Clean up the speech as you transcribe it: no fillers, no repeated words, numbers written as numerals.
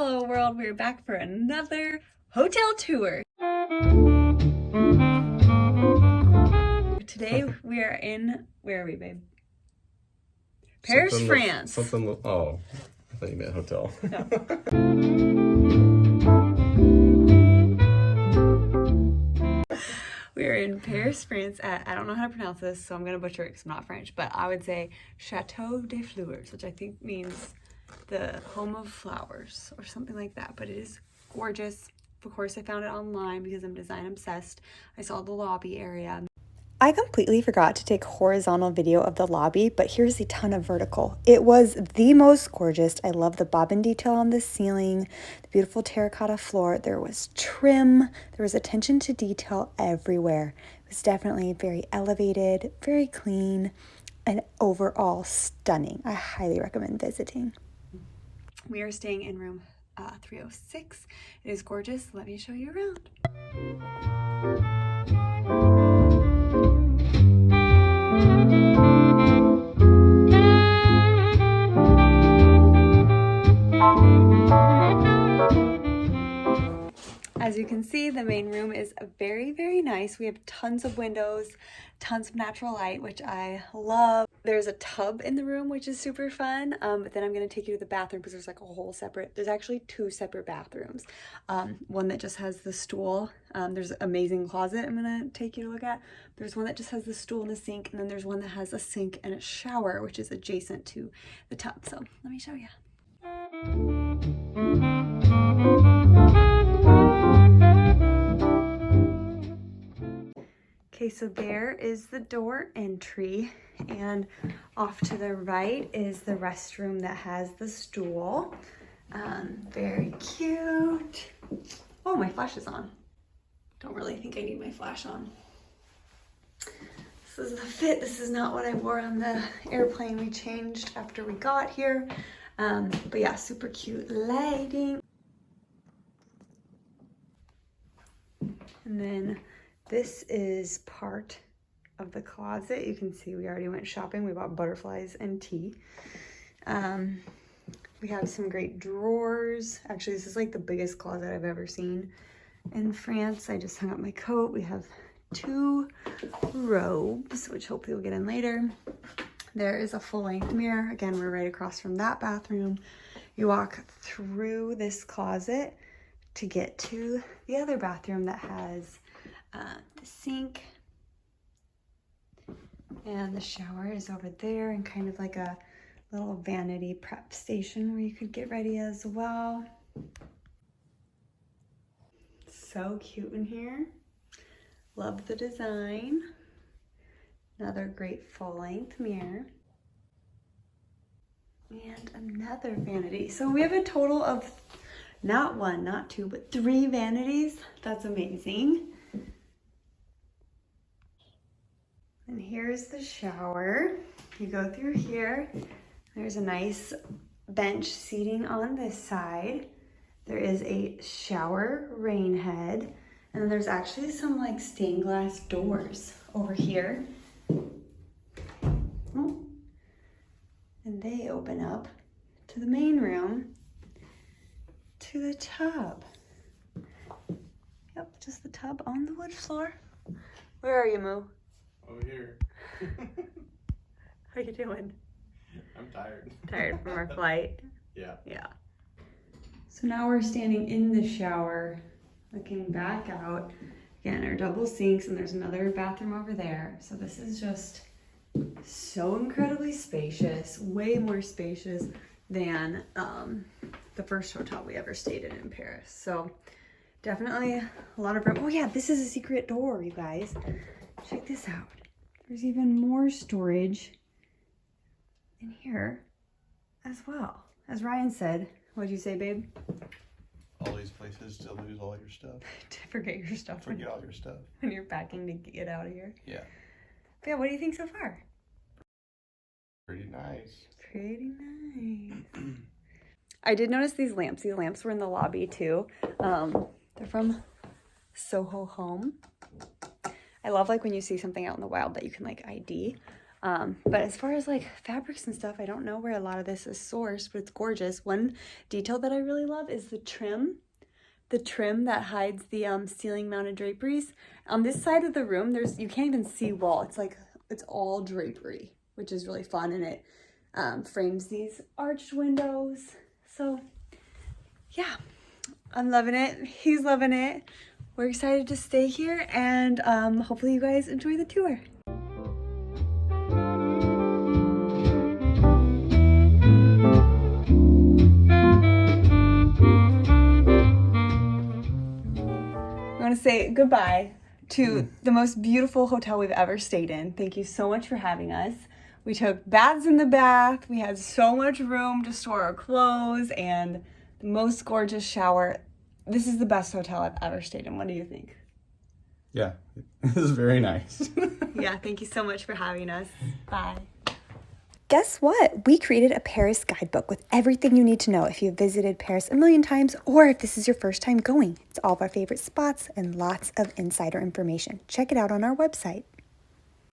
Hello world, we're back for another hotel tour. Today we are in, where are we, babe? Paris, France. Oh, I thought you meant hotel. No. We're in Paris, France at, I don't know how to pronounce this, so I'm going to butcher it because I'm not French, but I would say Chateau de Fleurs, which I think means the home of flowers or something like that, but it is gorgeous. Of course, I found it online because I'm design obsessed. I saw the lobby area. I completely forgot to take horizontal video of the lobby, but here's a ton of vertical. It was the most gorgeous. I love the bobbin detail on the ceiling, the beautiful terracotta floor. There was trim, there was attention to detail everywhere. It was definitely very elevated, very clean, and overall stunning. I highly recommend visiting. We are staying in room 306. It is gorgeous. Let me show you around. As you can see, the main room is very, very nice. We have tons of windows, tons of natural light, which I love. There's a tub in the room, which is super fun. But then I'm going to take you to the bathroom because there's like a whole separate, there's actually two separate bathrooms. One that just has the stool. There's an amazing closet I'm going to take you to look at. There's one that just has the stool and the sink. And then there's one that has a sink and a shower, which is adjacent to the tub. So let me show you. Okay, so there is the door entry, and off to the right is the restroom that has the stool. Very cute. Oh, my flash is on. Don't really think I need my flash on. This is the fit. This is not what I wore on the airplane. We changed after we got here. But yeah, super cute lighting. And then this is part of the closet. You can see we already went shopping. We bought butterflies and tea. We have some great drawers. Actually, this is like the biggest closet I've ever seen in France. I just hung up my coat. We have two robes, which hopefully we'll get in later. There is a full-length mirror. Again, we're right across from that bathroom. You walk through this closet to get to the other bathroom that has the sink, and the shower is over there, and kind of like a little vanity prep station where you could get ready as well. So cute in here. Love the design. Another great full-length mirror. And another vanity. So we have a total of not one, not two, but 3 vanities. That's amazing. And here's the shower. You go through here. There's a nice bench seating on this side. There is a shower rain head. And then there's actually some like stained glass doors over here. Oh. And they open up to the main room, to the tub. Yep, just the tub on the wood floor. Where are you, Moo? Over here. How you doing? I'm tired. Tired from our flight? Yeah. Yeah. So now we're standing in the shower, looking back out. Again, our double sinks, and there's another bathroom over there. So this is just so incredibly spacious, way more spacious than the first hotel we ever stayed in Paris. So definitely a lot of room. Oh yeah, this is a secret door, you guys. Check this out. There's even more storage in here as well. As Ryan said, what'd you say, babe? All these places to lose all your stuff. To forget your stuff. Forget all your stuff. When you're packing to get out of here. Yeah. But yeah, what do you think so far? Pretty nice. Pretty nice. I did notice these lamps. These lamps were in the lobby too. They're from Soho Home. I love like when you see something out in the wild that you can like ID. But as far as like fabrics and stuff, I don't know where a lot of this is sourced, but it's gorgeous. One detail that I really love is the trim. The trim that hides the ceiling mounted draperies. On this side of the room, you can't even see wall. It's like, it's all drapery, which is really fun, and it frames these arched windows. So yeah, I'm loving it. He's loving it. We're excited to stay here, and hopefully you guys enjoy the tour. I want to say goodbye to the most beautiful hotel we've ever stayed in. Thank you so much for having us. We took baths in the bath. We had so much room to store our clothes and the most gorgeous shower. This is the best hotel I've ever stayed in. What do you think? Yeah, this is very nice. Yeah, thank you so much for having us. Bye. Guess what? We created a Paris guidebook with everything you need to know if you've visited Paris a million times or if this is your first time going. It's all of our favorite spots and lots of insider information. Check it out on our website.